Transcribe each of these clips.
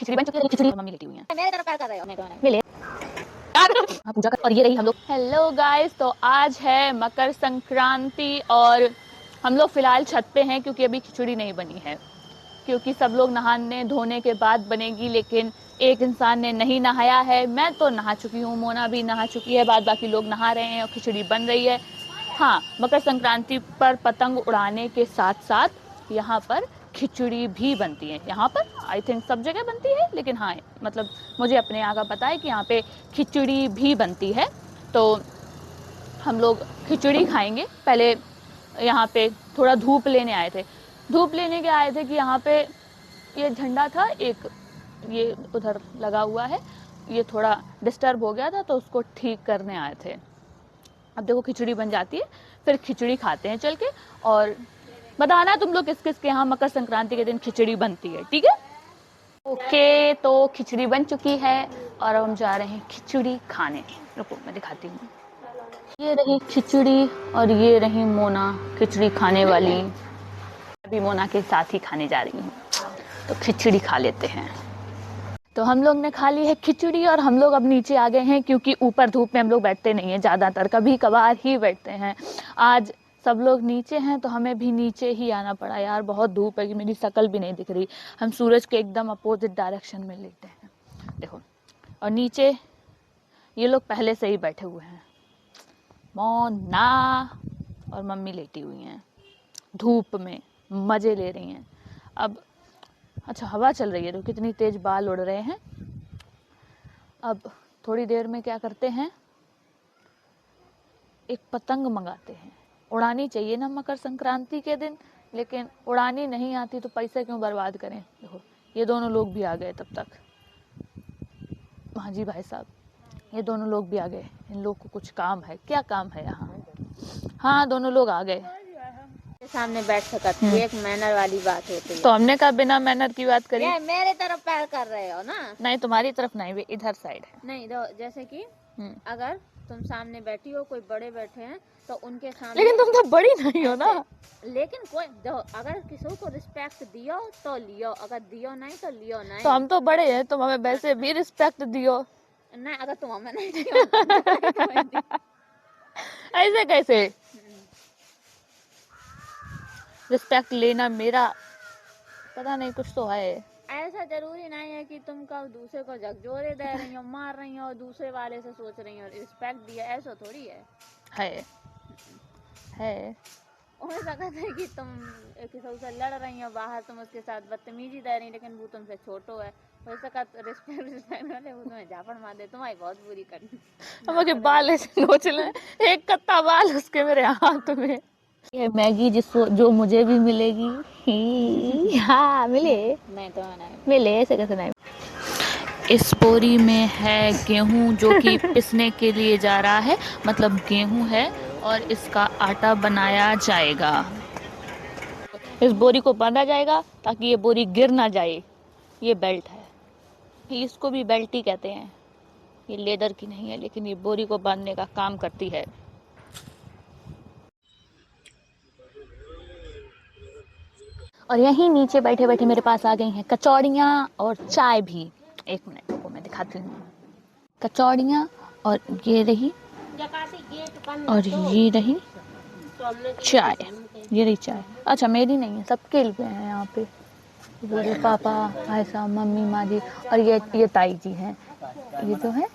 खिचड़ी बन चुकी है, खिचड़ी मम्मी लेटी हुई है। मेरे तरफ कर रहे हो मिले हाँ पूजा कर। और ये रही हम लोग। हेलो गाइस, तो आज है मकर संक्रांति और हम लोग फिलहाल छत पे हैं क्योंकि अभी खिचड़ी नहीं बनी है, क्योंकि सब लोग नहाने धोने के बाद बनेगी। लेकिन एक इंसान ने नहीं नहाया है। मैं तो नहा चुकी हूँ, मोना भी नहा चुकी है, बाद बाकी लोग नहा रहे हैं और खिचड़ी बन रही है। हाँ, मकर संक्रांति पर पतंग उड़ाने के साथ साथ यहाँ पर खिचड़ी भी बनती है। यहाँ पर आई थिंक सब जगह बनती है, लेकिन हाँ मतलब मुझे अपने यहाँ का पता है कि यहाँ पे खिचड़ी भी बनती है। तो हम लोग खिचड़ी खाएंगे। पहले यहाँ पे थोड़ा धूप लेने आए थे। धूप लेने के आए थे कि यहाँ पे ये झंडा था एक, ये उधर लगा हुआ है, ये थोड़ा डिस्टर्ब हो गया था तो उसको ठीक करने आए थे। अब देखो खिचड़ी बन जाती है, फिर खिचड़ी खाते हैं चल के। और बताना तुम लोग किस किस के यहाँ मकर संक्रांति के दिन खिचड़ी बनती है, ठीक है? ओके, तो खिचड़ी बन चुकी है और अब हम जा रहे हैं खिचड़ी खाने। रुको मैं दिखाती हूँ। ये रही खिचड़ी और ये रही मोना खिचड़ी खाने वाली। अभी मोना के साथ ही खाने जा रही हूँ, तो खिचड़ी खा लेते हैं। तो हम लोग ने खा ली है खिचड़ी और हम लोग अब नीचे आ गए हैं, क्योंकि ऊपर धूप में हम लोग बैठते नहीं हैं, ज़्यादातर कभी कभार ही बैठते हैं। आज सब लोग नीचे हैं तो हमें भी नीचे ही आना पड़ा। यार बहुत धूप है कि मेरी शक्ल भी नहीं दिख रही। हम सूरज के एकदम अपोजिट डायरेक्शन में लेटे हैं, देखो। और नीचे ये लोग पहले से ही बैठे हुए हैं, मोना और मम्मी लेटी हुई हैं, धूप में मज़े ले रही हैं। अब अच्छा हवा चल रही है तो कितनी तेज बाल उड़ रहे हैं। अब थोड़ी देर में क्या करते हैं, एक पतंग मंगाते हैं। उड़ानी चाहिए ना मकर संक्रांति के दिन, लेकिन उड़ानी नहीं आती तो पैसे क्यों बर्बाद करें। देखो ये दोनों लोग भी आ गए तब तक। हाँ जी भाई साहब, ये दोनों लोग भी आ गए। इन लोग को कुछ काम है। क्या काम है यहाँ? हाँ दोनों लोग आ गए। सामने बैठ सकते, एक मैनर वाली बात होती है। तो हमने कहा बिना मैनर की बात करी। मेरे तरफ पैर कर रहे हो ना? नहीं तुम्हारी तरफ नहीं, वे इधर साइड है। नहीं दो, जैसे कि अगर तुम सामने बैठी हो, कोई बड़े बैठे हैं तो उनके सामने। लेकिन तुम तो बड़ी नहीं हो ना। लेकिन कोई दो, अगर किसी को रिस्पेक्ट दियो तो लियो, अगर दियो नहीं तो लियो नहीं। तो हम तो बड़े हैं, तुम हमें वैसे भी रिस्पेक्ट दियो। नहीं, अगर तुम हमें नहीं दियो ऐसे कैसे? रिस्पेक्ट लेना मेरा पता नहीं, कुछ तो है। ऐसा जरूरी नहीं है कि तुम कब दूसरे को झकझोरे दे रही हो, मार रही हो, दूसरे वाले से सोच रही हो रिस्पेक्ट दिया, ऐसा थोड़ी है। हो सकता है कि तुम किसी से लड़ रही हो बाहर, तुम उसके साथ बदतमीजी दे रही, लेकिन वो तुमसे छोटो है। हो सकता रिस्पेक्ट वाले वो तुम्हें झापड़ मार दे, तुम्हारी बहुत बुरी करनी। हमारे बाल ऐसे नोच ले, एक कत्ता बाल उसके मेरे हाथ में। ये मैगी जिसको जो मुझे भी मिलेगी। हाँ मिले नहीं तो नहीं मिले, ऐसे कैसे नहीं। इस बोरी में है गेहूं जो कि पिसने के लिए जा रहा है, मतलब गेहूं है और इसका आटा बनाया जाएगा। इस बोरी को बांधा जाएगा ताकि ये बोरी गिर ना जाए। ये बेल्ट है, इसको भी बेल्ट ही कहते हैं। ये लेदर की नहीं है, लेकिन ये बोरी को बांधने का काम करती है। और यहीं नीचे बैठे बैठे मेरे पास आ गई हैं कचौड़ियाँ और चाय भी। एक मिनट को मैं दिखाती हूँ। कचौड़ियाँ और ये रही, और ये रही चाय। ये रही चाय। अच्छा मेरी नहीं है, सबके लिए है यहाँ पे। मेरे पापा, भाई साहब, मम्मी, माँ जी, और ये ताई जी हैं। ये जो है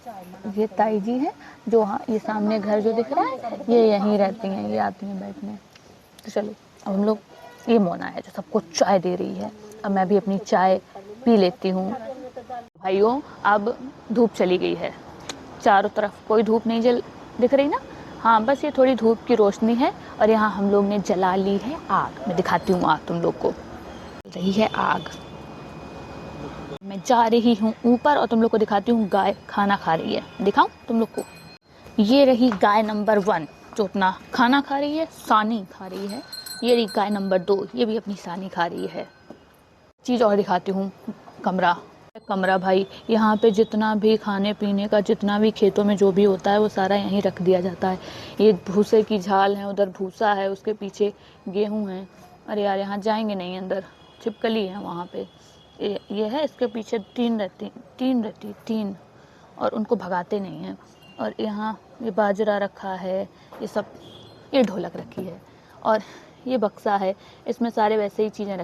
ये ताई जी हैं, जो हाँ ये सामने घर जो दिख रहा है ये यहीं रहती हैं, ये आती हैं बैठने। तो चलो अब हम लोग, ये मोना है जो सबको चाय दे रही है। अब मैं भी अपनी चाय पी लेती हूँ। भाइयों अब धूप चली गई है, चारों तरफ कोई धूप नहीं दिख रही ना। हाँ बस ये थोड़ी धूप की रोशनी है। और यहाँ हम लोग ने जला ली है आग। मैं दिखाती हूँ आग तुम लोग को। रही है आग। मैं जा रही हूँ ऊपर और तुम लोग को दिखाती हूँ गाय खाना खा रही है। दिखाऊं तुम लोग को? ये रही गाय नंबर 1 जो अपना खाना खा रही है, सानी खा रही है। ये रही गाय नंबर 2, ये भी अपनी सानी खा रही है। चीज़ और दिखाती हूँ, कमरा भाई, यहाँ पे जितना भी खाने पीने का, जितना भी खेतों में जो भी होता है वो सारा यहीं रख दिया जाता है। ये भूसे की झाल है, उधर भूसा है, उसके पीछे गेहूं है। अरे यार यहाँ जाएंगे नहीं, अंदर छिपकली है वहाँ पे। ये है, इसके पीछे तीन, और उनको भगाते नहीं हैं। और यहाँ ये बाजरा रखा है, ये सब, ये ढोलक रखी है, और ये बक्सा है, इसमें सारे वैसे ही चीज़ें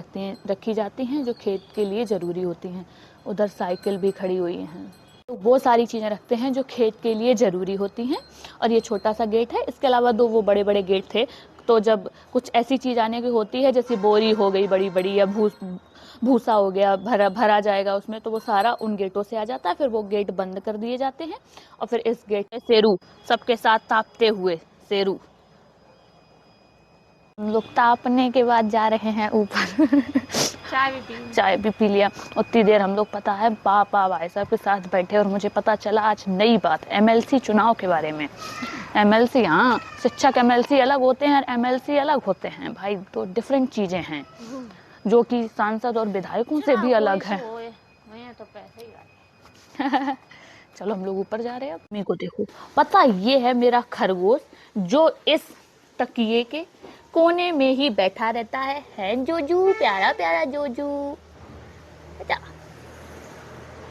रखी जाती हैं जो खेत के लिए ज़रूरी होती हैं। उधर साइकिल भी खड़ी हुई हैं, तो वो सारी चीज़ें रखते हैं जो खेत के लिए ज़रूरी होती हैं। और ये छोटा सा गेट है, इसके अलावा 2 वो बड़े बड़े गेट थे। तो जब कुछ ऐसी चीज़ आने की होती है, जैसे बोरी हो गई बड़ी बड़ी, या भूसा हो गया, भरा जाएगा उसमें, तो वो सारा उन गेटों से आ जाता है। फिर वो गेट बंद कर दिए जाते हैं, और फिर इस गेट पे सेरू सबके साथ तापते हुए, सेरू हम लोग तापने के बाद जा रहे हैं ऊपर। चाय भी पी लिया। उतनी देर हम लोग, पता है, पापा भाई साहब के साथ बैठे, और मुझे पता चला आज नई बात एमएलसी चुनाव के बारे में। एमएलसी, हाँ, शिक्षक एमएलसी अलग होते हैं और एमएलसी अलग होते हैं भाई, तो डिफरेंट चीजें हैं जो कि सांसद और विधायकों से भी अलग है। तो पैसे ही चलो हम लोग ऊपर जा रहे हैं। अब मेरे को देखो, पता ये है मेरा खरगोश, जो इस तकिए के कोने में ही बैठा रहता है जोजू, प्यारा प्यारा जोजू। अच्छा,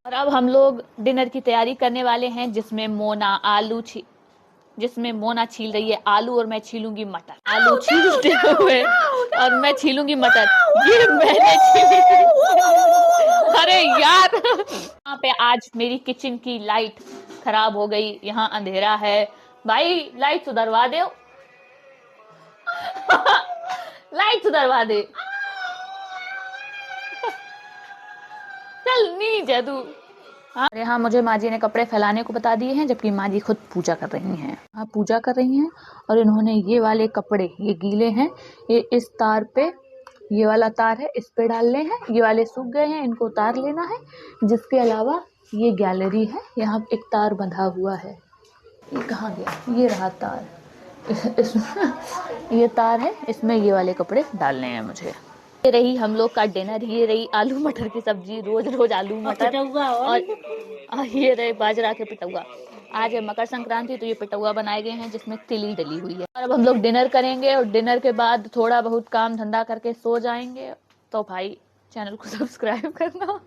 और अब हम लोग डिनर की तैयारी करने वाले हैं, जिसमें मोना छील रही है आलू, और मैं छीलूंगी मटर। आलू छीलते हुए और मैं छीलूंगी मटर। ये मैंने छीली। अरे यार, यहाँ पे आज मेरी किचन की लाइट खराब हो गई, यहाँ अंधेरा है। भाई लाइट सुधरवा दे। लाइट सुधरवा दे। चल नीचे तू। अरे हाँ, मुझे माँ जी ने कपड़े फैलाने को बता दिए हैं, जबकि माँ जी खुद पूजा कर रही हैं। हाँ, पूजा कर रही हैं, और इन्होंने ये वाले कपड़े, ये गीले हैं, ये इस तार पे, ये वाला तार है, इस पे डालने हैं। ये वाले सूख गए हैं, इनको उतार लेना है। जिसके अलावा ये गैलरी है, यहाँ एक तार बंधा हुआ है। ये कहाँ गया? ये रहा तार। ये तार है, इसमें ये वाले कपड़े डालने हैं मुझे। ये रही हम लोग का डिनर, ये रही आलू मटर की सब्जी, रोज आलू मटर, और ये रहे बाजरा के पिटौआ। आज है मकर संक्रांति, तो ये पिटौआ बनाए गए हैं जिसमें तिली डली हुई है। और अब हम लोग डिनर करेंगे, और डिनर के बाद थोड़ा बहुत काम धंधा करके सो जाएंगे। तो भाई चैनल को सब्सक्राइब करना।